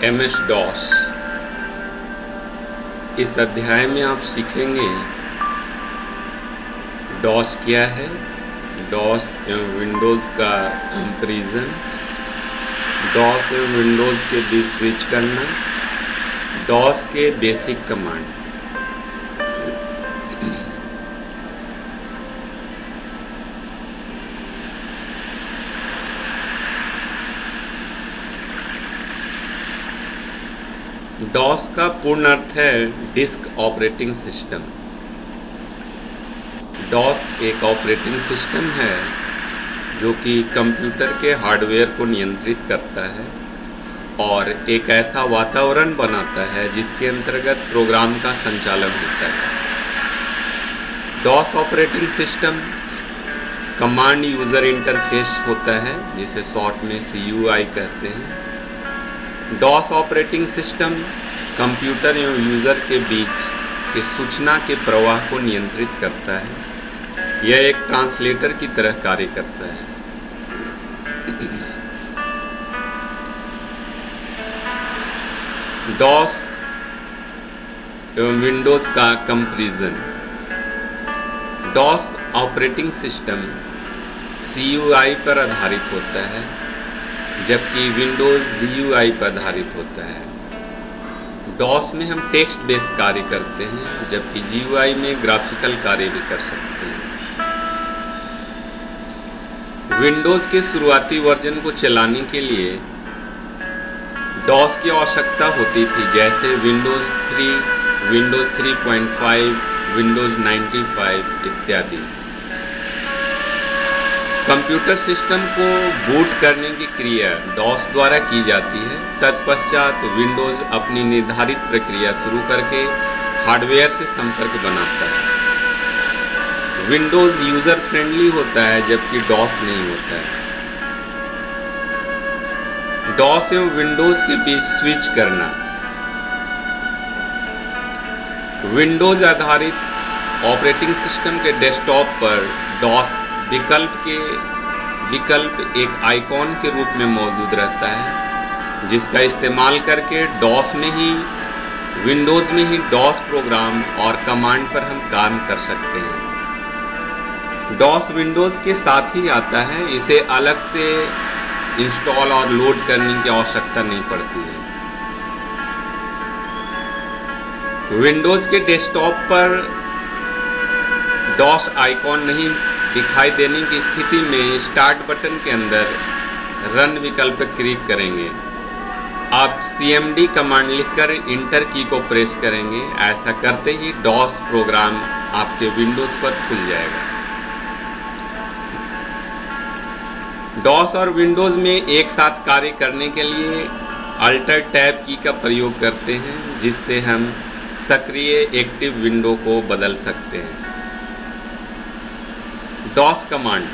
MS DOS। इस अध्याय में आप सीखेंगे DOS क्या है, DOS एवं विंडोज का कंपैरिजन, DOS एवं विंडोज के बीच स्विच करना, DOS के बेसिक कमांड। DOS का पूर्ण अर्थ है डिस्क ऑपरेटिंग सिस्टम। DOS एक ऑपरेटिंग सिस्टम है जो कि कंप्यूटर के हार्डवेयर को नियंत्रित करता है और एक ऐसा वातावरण बनाता है जिसके अंतर्गत प्रोग्राम का संचालन होता है। DOS operating system command user interface होता है जिसे शॉर्ट में CUI कहते हैं। DOS ऑपरेटिंग सिस्टम कंप्यूटर एवं यूजर के बीच के सूचना के प्रवाह को नियंत्रित करता है। यह एक ट्रांसलेटर की तरह कार्य करता है। DOS एवं विंडोज का comparison. DOS operating system CUI पर आधारित होता है जबकि विंडोज GUI पर आधारित होता है। DOS में हम टेक्स्ट बेस्ड कार्य करते हैं जबकि GUI में ग्राफिकल कार्य भी कर सकते हैं। विंडोज के शुरुआती वर्जन को चलाने के लिए DOS की आवश्यकता होती थी, जैसे विंडोज 3, विंडोज 3.5, विंडोज 95 इत्यादि। कंप्यूटर सिस्टम को बूट करने की क्रिया DOS द्वारा की जाती है। तत्पश्चात विंडोज अपनी निर्धारित प्रक्रिया शुरू करके हार्डवेयर से संपर्क बनाता है। विंडोज यूजर फ्रेंडली होता है जबकि DOS नहीं होता है। DOS एवं विंडोज के बीच स्विच करना। विंडोज आधारित ऑपरेटिंग सिस्टम के डेस्कटॉप पर DOS विकल्प एक आइकॉन के रूप में मौजूद रहता है जिसका इस्तेमाल करके DOS में ही विंडोज में ही DOS प्रोग्राम और कमांड पर हम काम कर सकते हैं। DOS विंडोज के साथ ही आता है, इसे अलग से इंस्टॉल और लोड करने की आवश्यकता नहीं पड़ती है। विंडोज के डेस्कटॉप पर DOS आइकॉन नहीं दिखाई देने की स्थिति में स्टार्ट बटन के अंदर रन विकल्प पर क्लिक करेंगे। आप CMD कमांड लिखकर इंटर की को प्रेस करेंगे। ऐसा करते ही DOS प्रोग्राम आपके विंडोज पर खुल जाएगा। DOS और विंडोज में एक साथ कार्य करने के लिए अल्टर टैब की का प्रयोग करते हैं जिससे हम सक्रिय एक्टिव विंडो को बदल सकते हैं। DOS कमांड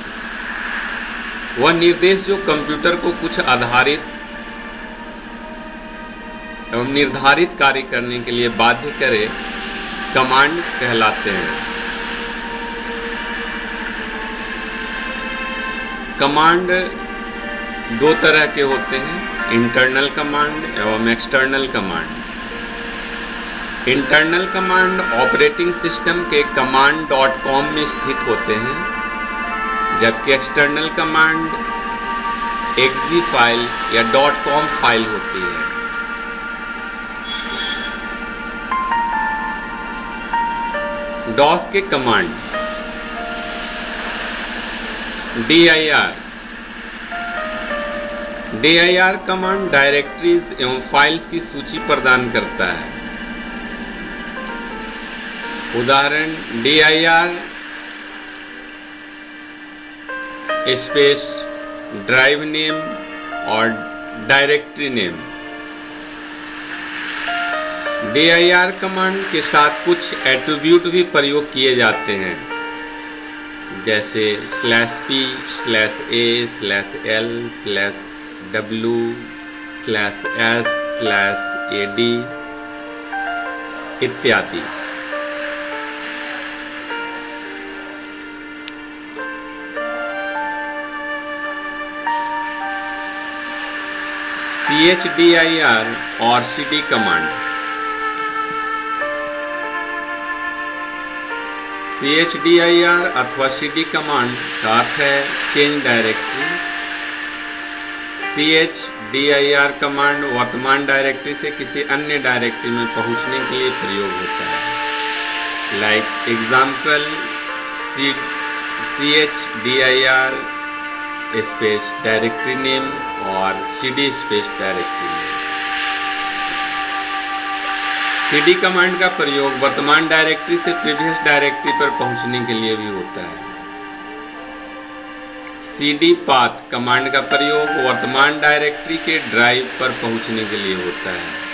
वह निर्देश जो कंप्यूटर को कुछ आधारित एवं निर्धारित कार्य करने के लिए बाध्य करे, कमांड कहलाते हैं। कमांड दो तरह के होते हैं, इंटरनल कमांड एवं external command. Internal command operating system के command.com में स्थित होते हैं जबकि एक्सटर्नल कमांड exe फाइल या .com फाइल होती है। DOS के कमांड dir कमांड डायरेक्टरीज एवं फाइल्स की सूची प्रदान करता है। उदाहरण dir स्पेस ड्राइव नेम और डायरेक्टरी नेम। dir कमांड के साथ कुछ एट्रीब्यूट भी प्रयोग किए जाते हैं जैसे /p /a /l /w/s/ad इत्यादि। chdir और cd कमांड। chdir अथवा cd कमांड का अर्थ है चेंज डायरेक्टरी। chdir कमांड वर्तमान डायरेक्टरी से किसी अन्य डायरेक्टरी में पहुंचने के लिए प्रयोग होता है। Like example chdir space directory name और cd space directory name. cd command का प्रयोग वर्तमान डायरेक्टरी से प्रीवियस डायरेक्टरी पर पहुंचने के लिए भी होता है। cd पाथ कमांड का प्रयोग वर्तमान डायरेक्टरी के ड्राइव पर पहुंचने के लिए होता है।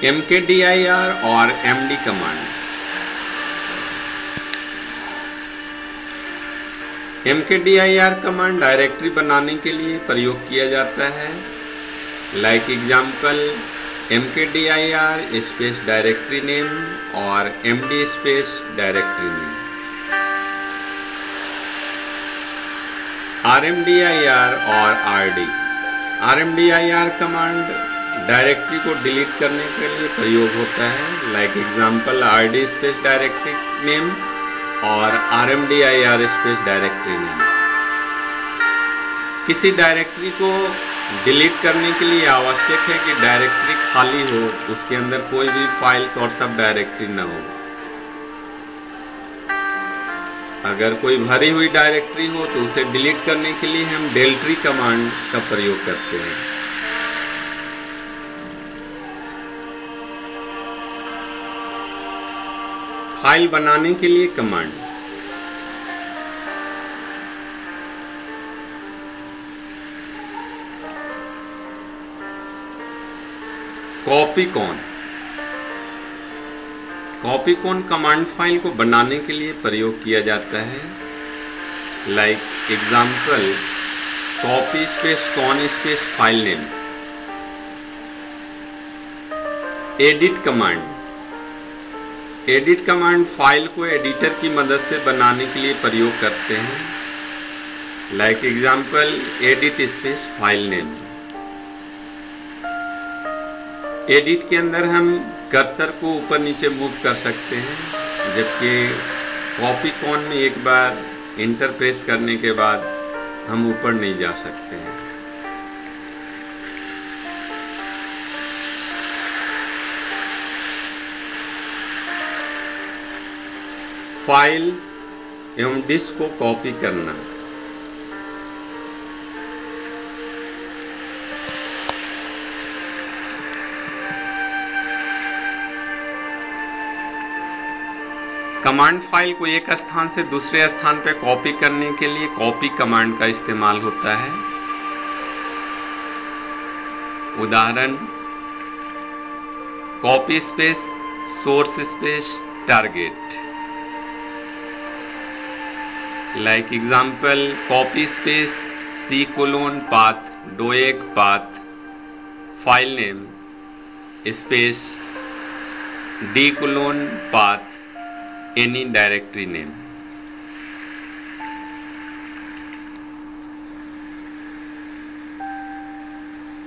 mkdir और md command. mkdir command directory बनाने के लिए प्रयोग किया जाता है। Like example mkdir space directory name और md space directory name. rmdir और rd। rmdir कमांड डायरेक्टरी को डिलीट करने के लिए प्रयोग होता है। Like example rd space directory name और rmdir स्पेस डायरेक्टरी नेम। किसी डायरेक्टरी को डिलीट करने के लिए आवश्यक है कि डायरेक्टरी खाली हो, उसके अंदर कोई भी फाइल्स और सब डायरेक्टरी न हो। अगर कोई भरी हुई डायरेक्टरी हो तो उसे डिलीट करने के लिए हम डेल्ट्री कमांड का प्रयोग करते हैं। फाइल बनाने के लिए कमांड। कॉपीकॉन कमांड फाइल को बनाने के लिए प्रयोग किया जाता है। Like example copy space con space file name. Edit command. Edit command file को एडिटर की मदद से बनाने के लिए प्रयोग करते हैं। Like example edit space file name. Edit के अंदर हम कर्सर को ऊपर नीचे मूव कर सकते हैं, जबकि कॉपीकॉन में एक बार इंटर प्रेस करने के बाद हम ऊपर नहीं जा सकते हैं। फाइल्स एवं डिस्क को कॉपी करना। कमांड फाइल को एक स्थान से दूसरे स्थान पर कॉपी करने के लिए कॉपी कमांड का इस्तेमाल होता है। उदाहरण copy space source space target. Like example copy space c:, path डोएक path file name space d:, path any directory name.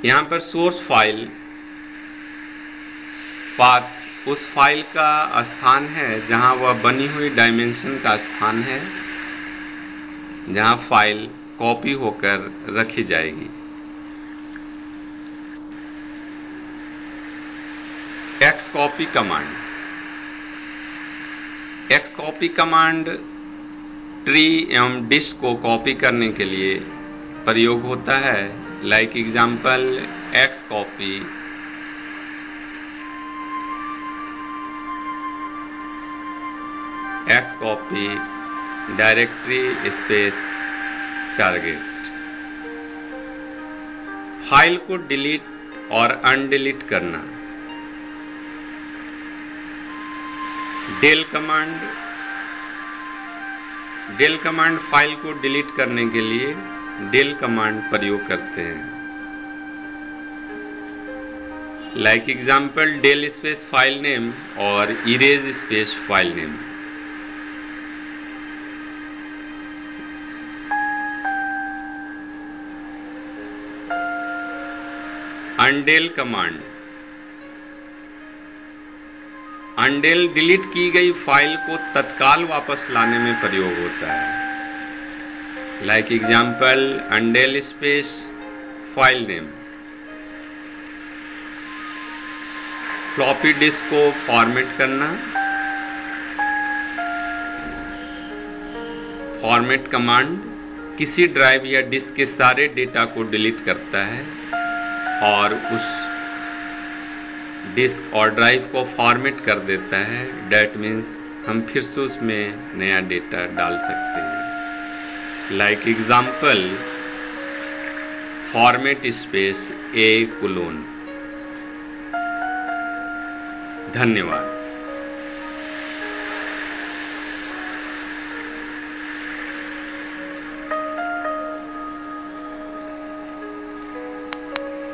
यहां पर सोर्स फाइल पाथ उस फाइल का स्थान है जहां वह बनी हुई डायमेंशन का स्थान है, जहां फाइल कॉपी होकर रखी जाएगी। xcopy command. xcopy command tree एवं डिस्क को कॉपी करने के लिए प्रयोग होता है। Like example xcopy directory space target. File को डिलीट और अनडिलीट करना। डेल कमांड फाइल को डिलीट करने के लिए डेल कमांड प्रयोग करते हैं। Like example del space file name और erase space file name. Undel command. Undel delete की गई फाइल को तत्काल वापस लाने में प्रयोग होता है। Like example undel space file name. Floppy disk को फॉर्मेट करना। फॉर्मेट कमांड किसी ड्राइव या डिस्क के सारे डेटा को डिलीट करता है और उस डिस्क और ड्राइव को फॉर्मेट कर देता है। डेट मीन्स हम फिर से उसमें नया डेटा डाल सकते हैं। Like example format space A:। धन्यवाद।